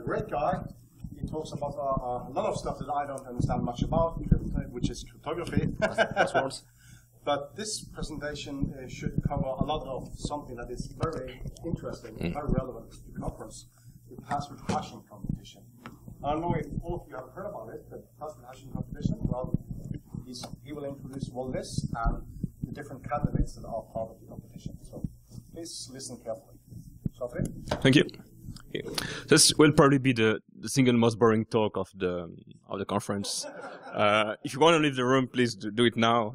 great guy. He talks about a lot of stuff that I don't understand much about, which is cryptography. Passwords. But this presentation should cover a lot of something that is very interesting, very relevant to the conference, the password hashing competition. I don't know if all of you have heard about it, but password hashing competition, well, he will introduce all this and the different candidates that are part of the competition. So please listen carefully. Sophie? Thank you. This will probably be the single most boring talk of the conference. If you want to leave the room, please do it now.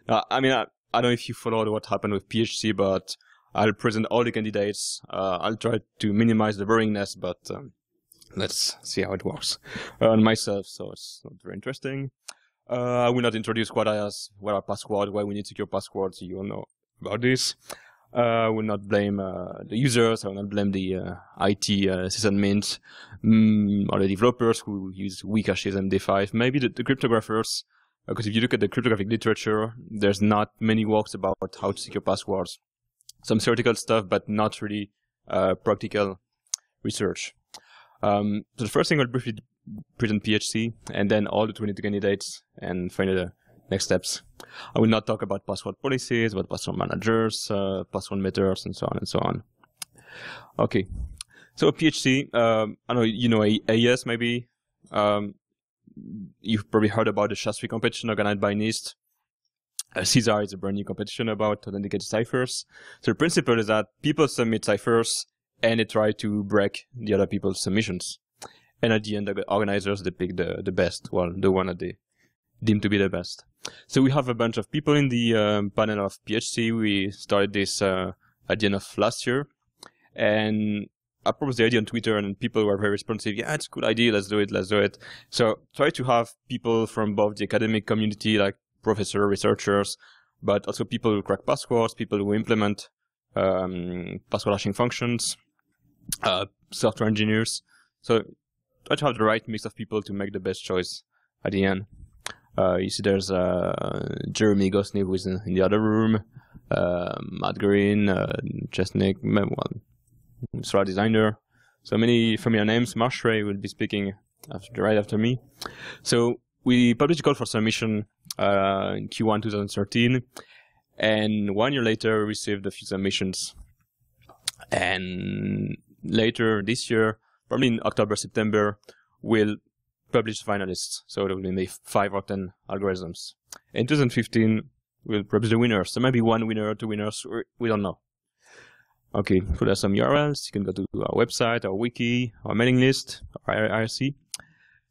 I mean, I don't know if you followed what happened with PHC, but I'll present all the candidates. I'll try to minimize the boringness, but let's see how it works on myself. So it's not very interesting. I will not introduce what are passwords, why we need secure passwords. You all know about this. I will not blame the users. I will not blame the IT sysadmins or the developers who use weak hashes and MD5. Maybe the cryptographers, because if you look at the cryptographic literature, there's not many works about how to secure passwords. Some theoretical stuff, but not really practical research. So the first thing I'll briefly present PHC, and then all the 22 candidates, and finally the next steps. I will not talk about password policies, about password managers, password meters, and so on and so on. Okay, so PHC, I know you know AES maybe. You've probably heard about the SHA-3 competition organized by NIST. CESAR is a brand new competition about authenticated ciphers. So the principle is that people submit ciphers and they try to break the other people's submissions. And at the end, the organizers, they pick the best, well, the one that they deem to be the best. So we have a bunch of people in the panel of PHC. We started this at the end of last year. And I proposed the idea on Twitter, and people were very responsive. Yeah, it's a good idea. Let's do it. Let's do it. So try to have people from both the academic community, like professors, researchers, but also people who crack passwords, people who implement password hashing functions, software engineers. So try to have the right mix of people to make the best choice at the end. You see there's Jeremy Gosney, who is in the other room, Matt Green, Chesnick, Sora designer. So many familiar names. Marshray will be speaking right after me. So we published a call for submission in Q1 2013, and 1 year later we received a few submissions. And later this year, probably in October, September, we'll publish finalists. So there will be maybe 5 or 10 algorithms. In 2015, we'll publish the winners. So maybe 1 winner, 2 winners, we don't know. Okay, so there's some URLs. You can go to our website, our wiki, our mailing list, our IRC.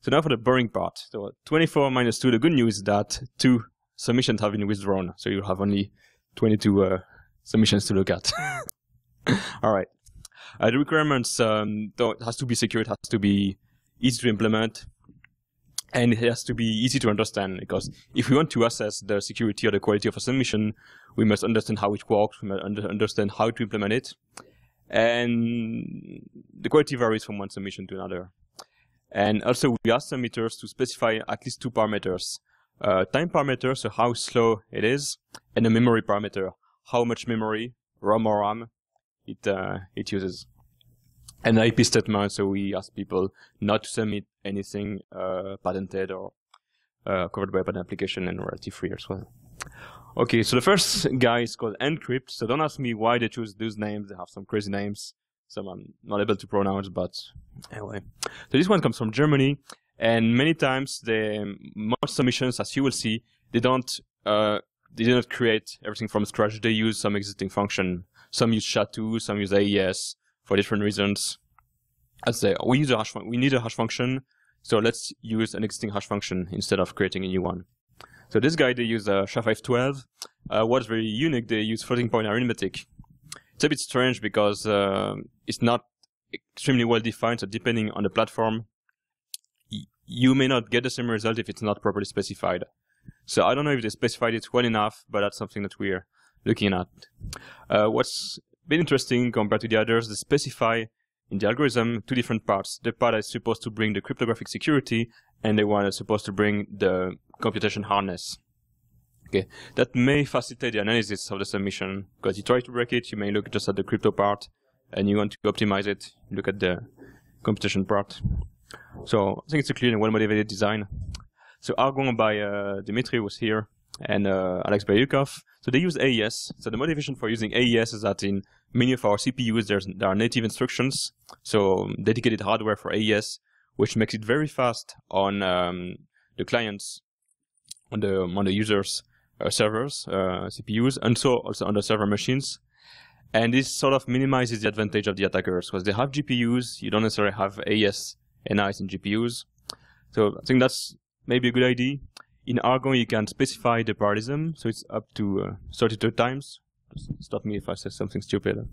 So now for the boring part. So 24 minus 2, the good news is that 2 submissions have been withdrawn. So you have only 22 submissions to look at. All right. The requirements, it has to be secure, it has to be easy to implement, and it has to be easy to understand, because if we want to assess the security or the quality of a submission, we must understand how it works, we must understand how to implement it, and the quality varies from one submission to another. And also we ask submitters to specify at least 2 parameters. Time parameter, so how slow it is, and a memory parameter, how much memory, ROM or RAM, it uses. And the IP statement, so we ask people not to submit anything patented or covered by a patent application and royalty free as well. Okay, so the first guy is called Antcrypt. So don't ask me why they choose those names. They have some crazy names, some I'm not able to pronounce, but anyway. So this one comes from Germany, and many times most submissions, as you will see, they do not create everything from scratch. They use some existing function. Some use SHA-2, some use AES for different reasons. I'd say we need a hash function, so let's use an existing hash function instead of creating a new one. So this guy, they use SHA-512. What's very unique, they use floating point arithmetic. It's a bit strange because it's not extremely well defined, so depending on the platform, you may not get the same result if it's not properly specified. So I don't know if they specified it well enough, but that's something that we're looking at. What's been interesting compared to the others, they specify in the algorithm 2 different parts. The part is supposed to bring the cryptographic security, and the one is supposed to bring the computation hardness. Okay, that may facilitate the analysis of the submission, because you try to break it, you may look just at the crypto part, and you want to optimize it, look at the computation part. So I think it's a clear and well-motivated design. So Argon by Dmitry was here, and Alex Biryukov. So they use AES. So the motivation for using AES is that in many of our CPUs there are native instructions, so dedicated hardware for AES, which makes it very fast on the clients, on the users' servers, CPUs, and so also on the server machines. And this sort of minimizes the advantage of the attackers, because they have GPUs, you don't necessarily have AES-NIs in GPUs. So I think that's maybe a good idea. In Argon, you can specify the parallelism, so it's up to 32 times. Just stop me if I say something stupid.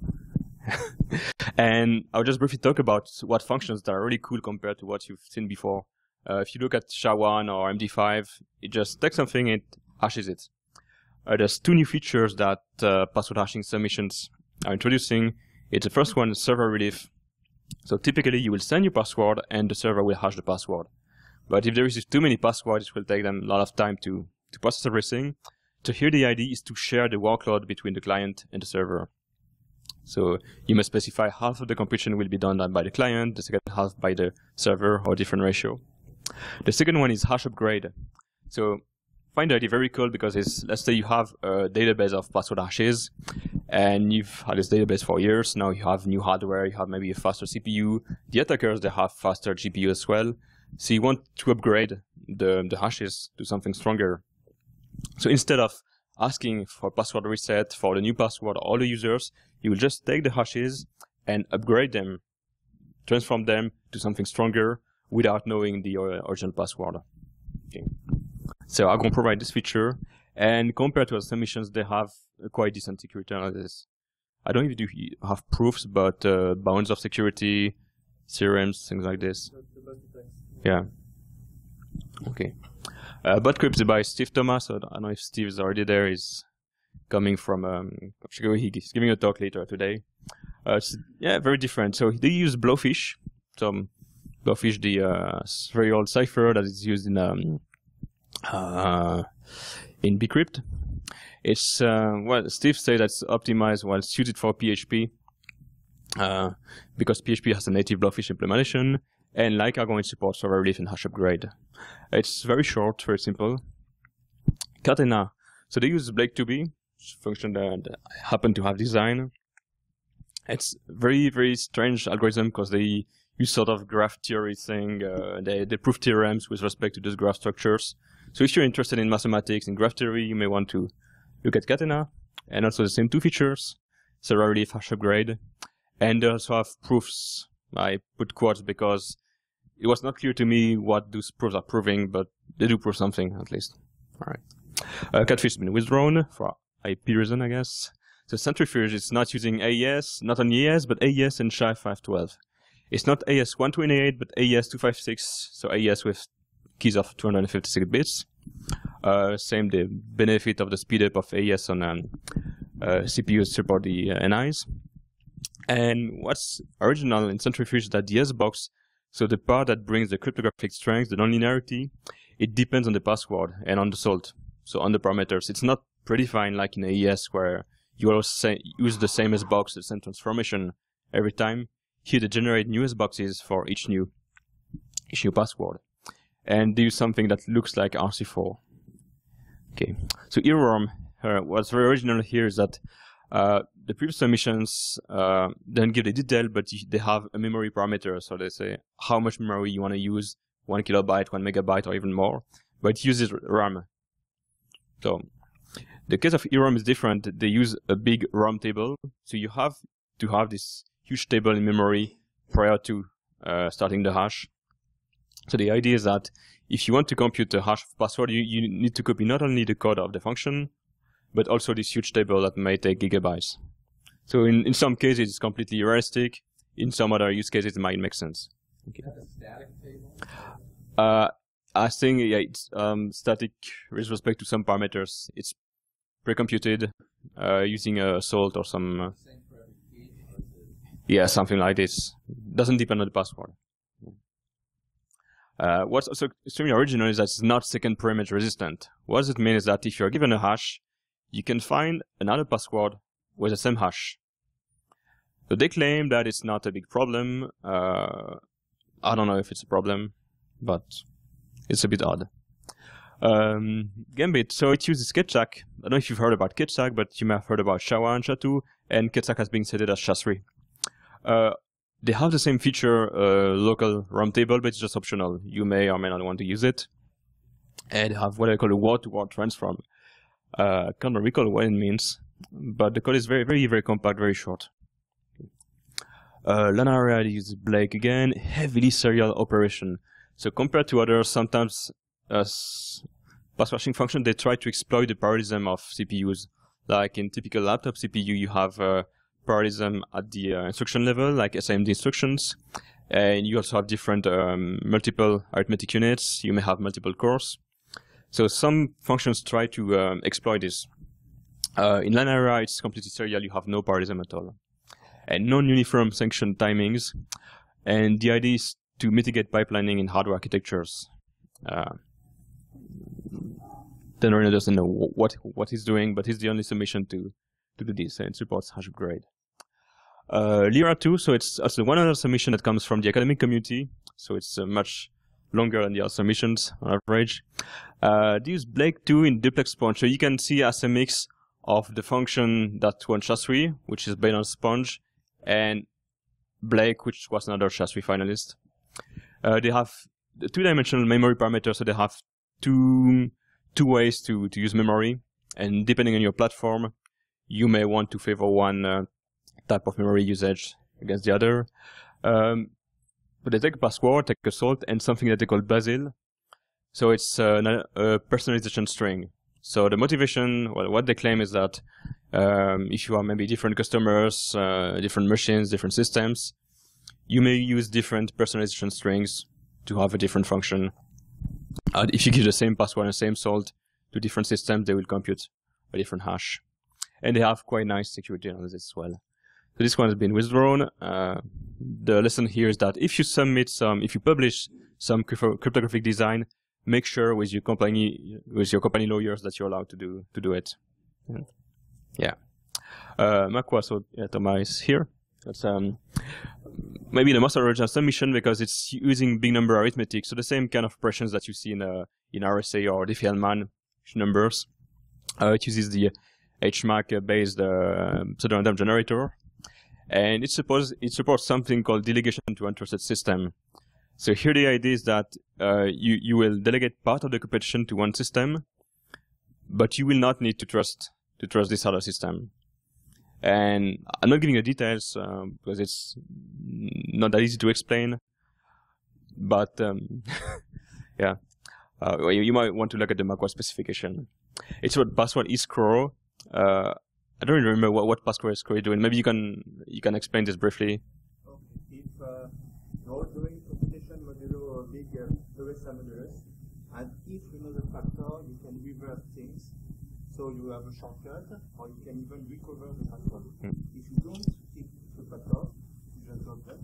And I'll just briefly talk about what functions that are really cool compared to what you've seen before. If you look at SHA-1 or MD5, it just takes something and it hashes it. There's two new features that password hashing submissions are introducing. It's the first one, server relief. So typically you will send your password and the server will hash the password. But if there is too many passwords, it will take them a lot of time to process everything. So here the idea is to share the workload between the client and the server. So you must specify half of the computation will be done by the client, the second half by the server, or a different ratio. The second one is hash upgrade. So I find the idea very cool because let's say you have a database of password hashes, and you've had this database for years. Now you have new hardware, you have maybe a faster CPU. The attackers, they have faster GPU as well. So you want to upgrade the hashes to something stronger. So instead of asking for password reset for the new password or all the users, you will just take the hashes and upgrade them, transform them to something stronger without knowing the original password. Okay. So I'm going to provide this feature, and compared to other submissions, they have a quite decent security analysis. I don't even have proofs, but bounds of security, theorems, things like this. Yeah. Okay. Battcrypt by Steve Thomas. So I don't know if Steve is already there. He's coming from Chicago. He's giving a talk later today. Yeah, very different. So they use Blowfish. So Blowfish, the very old cipher that is used in bcrypt. It's well, Steve said that's optimized, well, suited for PHP because PHP has a native Blowfish implementation. And like Argon, it supports server relief and hash upgrade. It's very short, very simple. Catena. So they use Blake2B, function that happen to have design. It's very, very strange algorithm because they use sort of graph theory thing. They prove theorems with respect to those graph structures. So if you're interested in mathematics and graph theory, you may want to look at Catena. And also the same two features, server relief, hash upgrade. And they also have proofs. I put quotes because it was not clear to me what those proofs are proving, but they do prove something at least. All right. Catfish has been withdrawn for IP reason, I guess. So Centrifuge is not using AES, not only AES, but AES and SHA-512. It's not AES-128, but AES-256, so AES with keys of 256 bits. Same the benefit of the speed up of AES on CPUs support the NIs. And what's original in Centrifuge is that the S-box, so the part that brings the cryptographic strength, the nonlinearity, it depends on the password and on the salt, so on the parameters. It's not predefined like in AES where you always use the same S-box, the same transformation every time. Here they generate new S-boxes for each new password. And they use something that looks like RC4. Okay, so earworm, what's very original here is that the previous submissions don't give the detail, but they have a memory parameter. So they say how much memory you want to use, 1 kilobyte, 1 megabyte, or even more. But it uses RAM. So the case of earworm is different. They use a big RAM table. So you have to have this huge table in memory prior to starting the hash. So the idea is that if you want to compute the hash of password, you need to copy not only the code of the function, but also this huge table that may take gigabytes. So in some cases, it's completely heuristic. In some other use cases, it might make sense. Okay. Is that a static table? I think yeah, it's static with respect to some parameters. It's pre-computed using a salt or some... Same for every key? Or is it... Yeah, something like this. Doesn't depend on the password. What's also extremely original is that it's not second preimage resistant. What does it mean is that if you're given a hash, you can find another password with the same hash. So they claim that it's not a big problem. I don't know if it's a problem, but it's a bit odd. Gambit, so it uses Keccak. I don't know if you've heard about Keccak, but you may have heard about SHA-1 and SHA-2, and Keccak has been set as SHA-3. They have the same feature, local RAM table, but it's just optional. You may or may not want to use it. And they have what I call a word-to-word transform. I can't recall what it means, but the code is very, very, very compact, very short. LAN area uses Blake again, heavily serial operation. So compared to others, sometimes password hashing function, they try to exploit the parallelism of CPUs. Like in typical laptop CPU, you have parallelism at the instruction level, like SIMD instructions. And you also have different multiple arithmetic units. You may have multiple cores. So some functions try to exploit this. In LAN area, it's completely serial. You have no parallelism at all. And non-uniform sanction timings. And the idea is to mitigate pipelining in hardware architectures. The runner doesn't know what he's doing, but he's the only submission to do this, and it supports hash upgrade. Lyra 2, so it's also one other submission that comes from the academic community, so it's much longer than the other submissions on average. They use Blake 2 in duplex sponge, so you can see as a mix of the function that won SHA-3, which is based on sponge, and Blake, which was another SHA-3 finalist. They have the two-dimensional memory parameters, so they have two ways to use memory, and depending on your platform, you may want to favor one type of memory usage against the other. But they take a password, take a salt, and something that they call Basil. So it's a personalization string. So the motivation, well, what they claim is that if you have maybe different customers, different machines, different systems, you may use different personalization strings to have a different function. If you give the same password and same salt to different systems, they will compute a different hash. And they have quite nice security analysis as well. So this one has been withdrawn. The lesson here is that if you publish some cryptographic design, make sure with your company lawyers that you're allowed to do it. Yeah. Makwa, so Thomas is here. That's maybe the most original submission because it's using big number arithmetic, so the same kind of operations that you see in RSA or Diffie-Hellman numbers. It uses the HMAC-based pseudorandom generator, and it supports something called delegation to untrusted system. So here the idea is that you will delegate part of the computation to one system, but you will not need to trust this other system. And I'm not giving the details because it's not that easy to explain. But yeah, you might want to look at the Makwa specification. It's what password escrow. I don't really remember what password escrow is doing. Maybe you can explain this briefly. Okay. If you're doing computation modulo big AES-NI modulus, and if you know the factor, you can reverse things. So you have a shortcut, or you can even recover the password. If you don't keep the factor, you just drop them.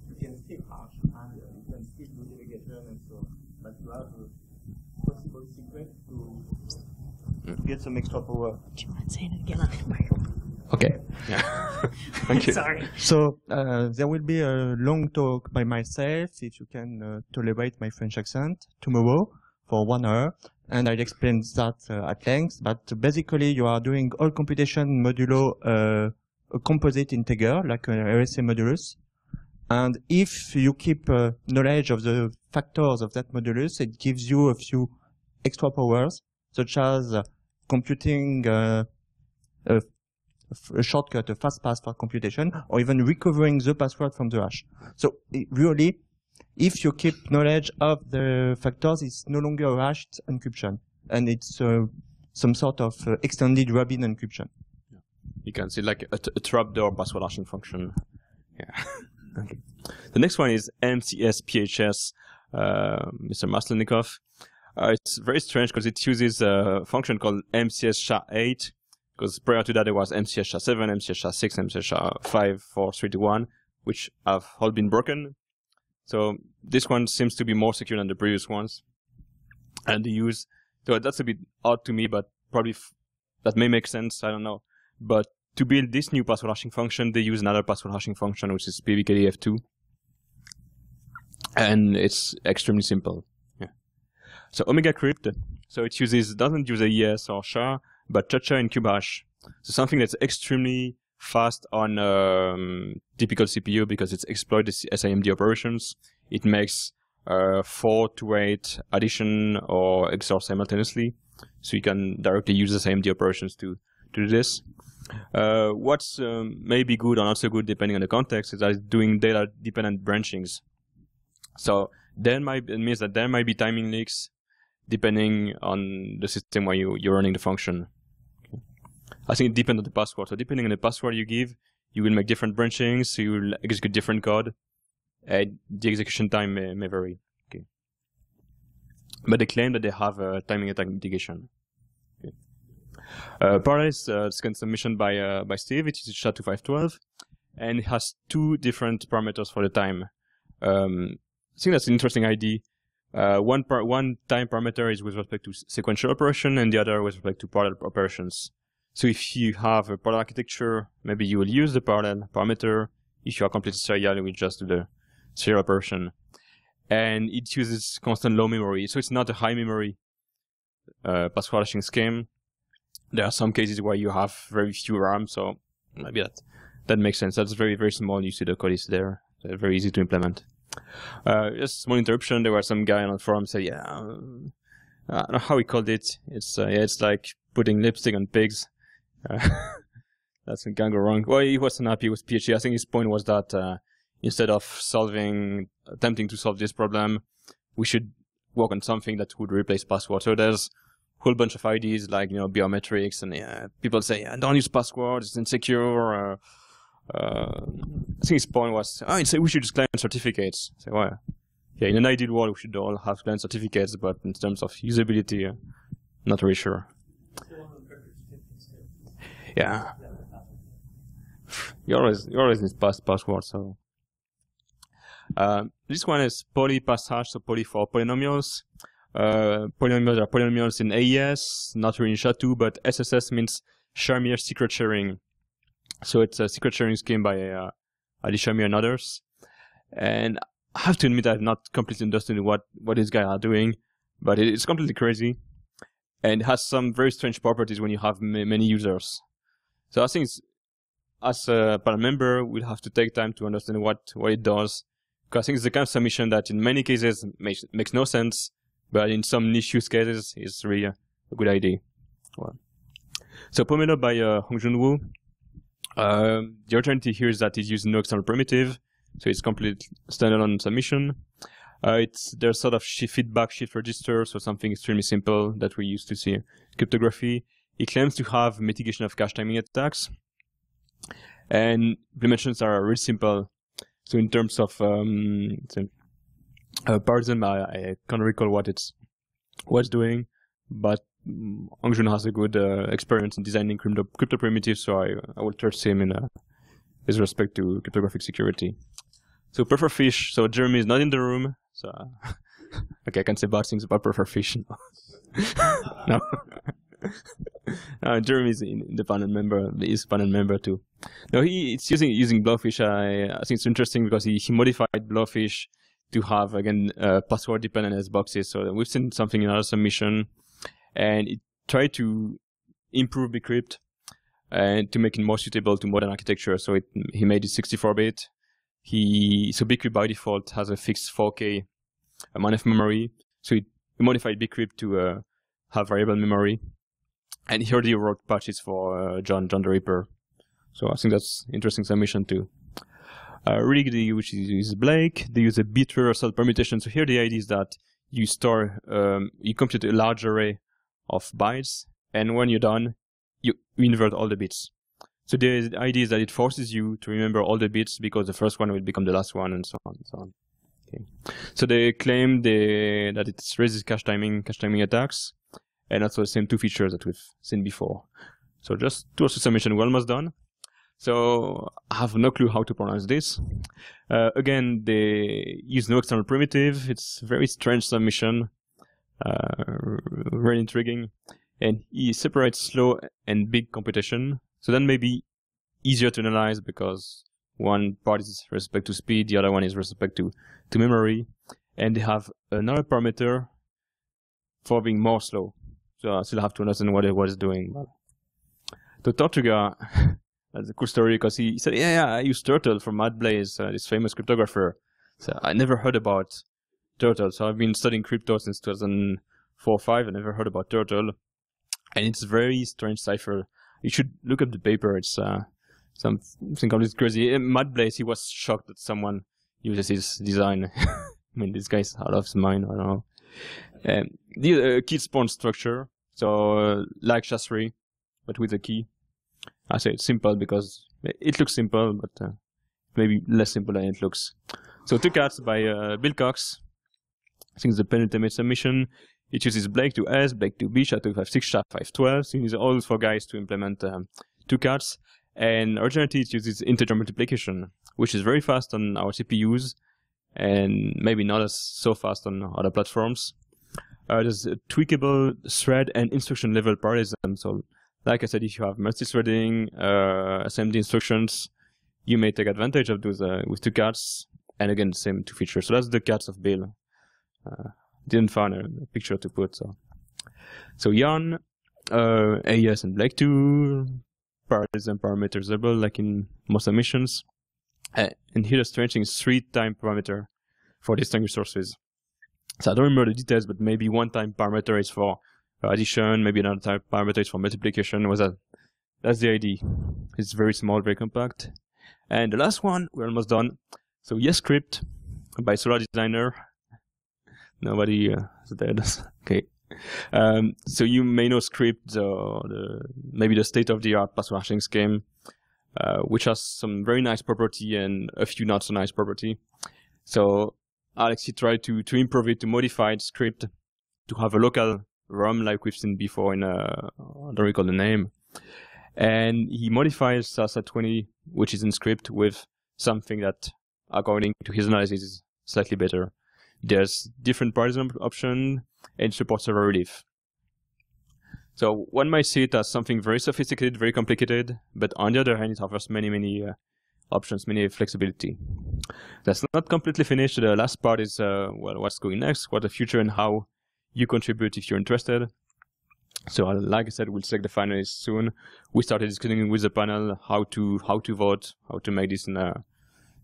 You can still hash, and you can still do delegation and so on. But you have a possible secret to get some extra power. Do you want to say it again on the microphone? Okay. Yeah. Thank you. Sorry. So there will be a long talk by myself, if you can tolerate my French accent, tomorrow for 1 hour. And I'll explain that at length, but basically you are doing all computation modulo a composite integer, like an RSA modulus. And if you keep knowledge of the factors of that modulus, it gives you a few extra powers, such as computing a shortcut, a fast pass for computation, or even recovering the password from the hash. So really, if you keep knowledge of the factors, it's no longer a hashed encryption, and it's some sort of extended Rabin encryption. Yeah. You can see like a trapdoor password hashing function. Yeah. Okay. The next one is MCS-PHS, Mr. Maslenikov. It's very strange because it uses a function called MCS-SHA-8, because prior to that there was MCS-SHA-7, MCS-SHA-6, MCS-SHA-5, 4, 3, 2, 1, which have all been broken. So this one seems to be more secure than the previous ones. And they use, so that's a bit odd to me, but probably that may make sense, I don't know. But to build this new password hashing function, they use another password hashing function, which is pwd-dependent. and it's extremely simple. Yeah. So OmegaCrypt, so it doesn't use AES or SHA, but ChaCha and CubeHash. So something that's extremely fast on typical CPU because it exploits the SIMD operations. It makes 4 to 8 addition or XOR simultaneously, so you can directly use the SIMD operations to do this. What's maybe good or not so good depending on the context is that it's doing data-dependent branchings. So it means that there might be timing leaks depending on the system where you're running the function. Okay. I think it depends on the password. So depending on the password you give, you will make different branchings, so you will execute different code, and the execution time may vary. Okay. But they claim that they have timing attack mitigation. Okay. Parallelism, second submission by Steve, it is SHA-512, and it has 2 different parameters for the time. I think that's an interesting idea. One time parameter is with respect to sequential operation, and the other with respect to parallel operations. So if you have a parallel architecture, maybe you will use the parallel parameter. If you are completely serial, you will just do the serial operation. And it uses constant low memory, so it's not a high memory password hashing scheme. There are some cases where you have very few RAM, so maybe that makes sense. That's very, very small. You see the code is there. So very easy to implement. Just a small interruption. There was some guy on the forum say, yeah, I don't know how he called it. It's like putting lipstick on pigs. That's can go wrong. Well, he wasn't happy with PHC. I think his point was that instead of attempting to solve this problem, we should work on something that would replace password. So there's a whole bunch of ideas like, biometrics, and people say, don't use passwords, it's insecure. I think his point was, we should just client certificates. So, well, yeah, in an ideal world, we should all have client certificates, but in terms of usability, not really sure. Yeah. You always need password, so. This one is poly pass hash, so poly for polynomials. Polynomials are polynomials in AES, not really in SHA-2, but SSS means Shamir secret sharing. So it's a secret sharing scheme by Ali Shamir and others. And I have to admit I've not completely understood what these guys are doing, but it's completely crazy. And it has some very strange properties when you have many users. So I think as a panel member, we'll have to take time to understand what it does. Because I think it's the kind of submission that in many cases makes no sense, but in some niche use cases is really a good idea. Well. So Pomelo by Hongjun Wu. The alternative here is that it uses no external primitive, so it's complete standalone submission. There's sort of feedback shift register, so something extremely simple that we used to see in cryptography. It claims to have mitigation of cache timing attacks, and implementations are really simple. So in terms of parallelism, I can't recall what it's doing, but Hongjun has a good experience in designing crypto primitives, so I will trust him in with respect to cryptographic security. So pufferfish. So Jeremy is not in the room, so okay, I can say bad things about pufferfish. No. Jeremy is the panel member. He's panel member too. No, it's using Blowfish. I think it's interesting because he modified Blowfish to have again password dependent as boxes. So we've seen something in our submission, and it tried to improve bcrypt and to make it more suitable to modern architecture. So he made it 64-bit. So bcrypt by default has a fixed 4K amount of memory. So he modified bcrypt to have variable memory. And he already wrote patches for John the Ripper. So I think that's interesting submission too. Rig, which is Blake, they use a bit reversal permutation. So here the idea is that you compute a large array of bytes, and when you're done, you invert all the bits. So the idea is that it forces you to remember all the bits because the first one will become the last one, and so on and so on. Okay. So they claim that it raises cache timing attacks, and also the same 2 features that we've seen before. So just to also submission, we're almost done. So I have no clue how to pronounce this. Again, they use no external primitive. It's a very strange submission, very intriguing. And he separates slow and big computation. So then maybe easier to analyze because One part is respect to speed, the other one is respect to memory, and they have another parameter for being more slow. So I still have to understand what it's doing. The Tortuga, that's a cool story because he said, yeah, I use Turtle from Matt Blaze, this famous cryptographer. So I never heard about Turtle. So I've been studying crypto since 2004-05. I never heard about Turtle. And it's a very strange cipher. You should look up the paper. It's something completely crazy. Matt Blaze, he was shocked that someone uses his design. I mean, this guy's out of his mind. I don't know. The key spawn structure. So like SHA-3, but with a key. I say it's simple because it looks simple, but maybe less simple than it looks. So two cats by Bill Cox. I think it's the penultimate submission. It uses Blake to S, Blake to B, SHA-256, SHA-512. So it uses all those four guys to implement two cats. And originally it uses integer multiplication, which is very fast on our CPUs, and maybe not as so fast on other platforms. There's a tweakable thread and instruction level parallelism. So, like I said, if you have multi-threading, SMD instructions, you may take advantage of those with two cats. And again, the same two features. So that's the cats of Bill. Didn't find a picture to put. So Yarn, AES and Blake 2, parallelism parameterizable like in most emissions. And here the strange thing is 3-time parameter for distinct resources. So I don't remember the details, but maybe 1-time parameter is for addition, maybe another type parameter is for multiplication. That's the idea. It's very small, very compact. And the last one, we're almost done. So AES-Crypt by Solar Designer. Nobody is dead. Okay. So you may know Script, maybe the state-of-the-art password hashing scheme, which has some very nice property and a few not so nice property. So Alexi tried to improve it, to modify the script, to have a local ROM like we've seen before in, I don't recall the name. And he modifies SASA20, which is in script, with something that, according to his analysis, is slightly better. There's different parallelism option and supports server relief. So one might see it as something very sophisticated, very complicated, but on the other hand, it offers many options, many flexibility. That's not completely finished. The last part is well, what's going next, what the future, and how you contribute if you're interested. So like I said, we'll select the finalists soon. We started discussing with the panel how to vote, how to make this in a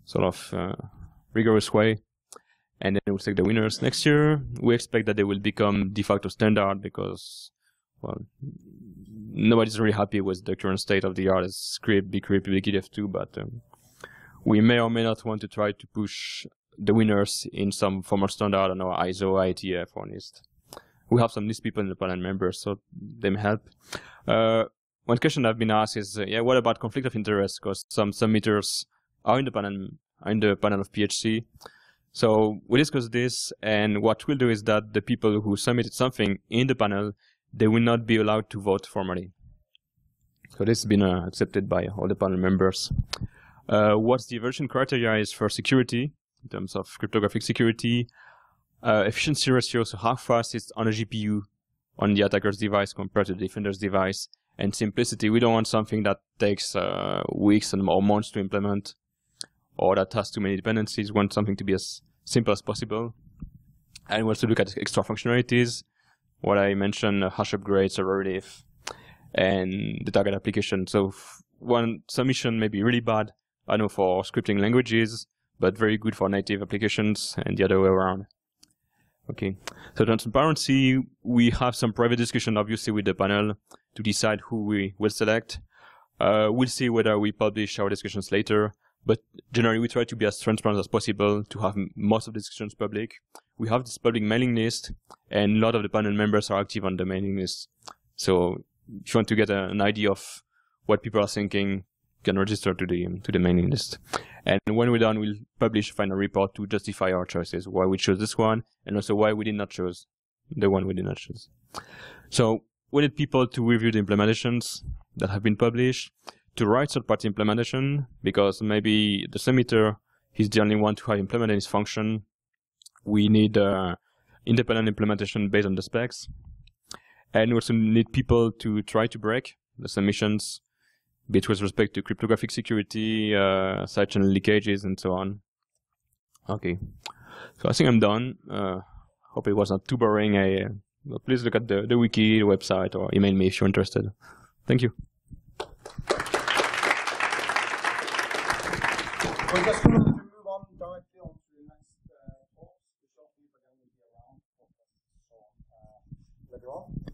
sort of rigorous way. And then we'll select the winners next year. We expect that they will become de facto standard because, well, nobody's really happy with the current state of the art as script, bcrypt, bkdf2, but we may or may not want to try to push the winners in some formal standard on our ISO, IETF, or NIST. We have some NIST people in the panel members, so they may help. One question I've been asked is, what about conflict of interest? Because some submitters are in the panel of PHC. So we discussed this, and what we'll do is that the people who submitted something in the panel, they will not be allowed to vote formally. So this has been accepted by all the panel members. What's the evaluation criteria is for security, in terms of cryptographic security, efficiency ratio, so how fast it's on a GPU on the attacker's device compared to the defender's device, and simplicity. We don't want something that takes weeks or months to implement, or that has too many dependencies. We want something to be as simple as possible. And we also look at extra functionalities, what I mentioned, hash upgrade, server relief, and the target application. So one submission may be really bad, I know, for scripting languages, but very good for native applications, and the other way around. Okay, so transparency, we have some private discussion, obviously, with the panel to decide who we will select. We'll see whether we publish our discussions later, but generally we try to be as transparent as possible to have most of the discussions public. We have this public mailing list, and a lot of the panel members are active on the mailing list. So if you want to get an idea of what people are thinking, you can register to the mailing list. And when we're done, we'll publish a final report to justify our choices, why we chose this one, and also why we did not choose the one we did not choose. So we need people to review the implementations that have been published, to write third-party implementation, because maybe the submitter is the only one to have implemented this function. We need independent implementation based on the specs. And we also need people to try to break the submissions, bit with respect to cryptographic security, side channel leakages, and so on. Okay, so I think I'm done. Hope it was not too boring. Please look at the wiki, the website, or email me if you're interested. Thank you. We're just going to move on directly on to the next talks. The short people are going to be around for later on.